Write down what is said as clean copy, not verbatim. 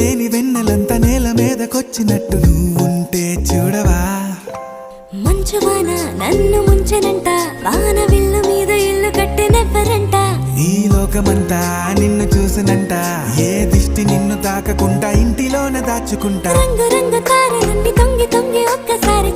లేని వెన్నెలంతా నేల మీదకొచ్చినట్టు నువ్వుంటే చూడవా. మంచువాన నన్ను ముంచెనంట, వాన విల్లు మీద ఇల్లు కట్టినెవ్వరంట. ఈ లోకమంతా నిన్ను చూసినంట, ఏ దిష్టి నిన్ను తాకకుండా ఇంటిలోన దాచుకుంటా. రంగు రంగు తారలన్నీ తొంగి తొంగి ఒక్కసారి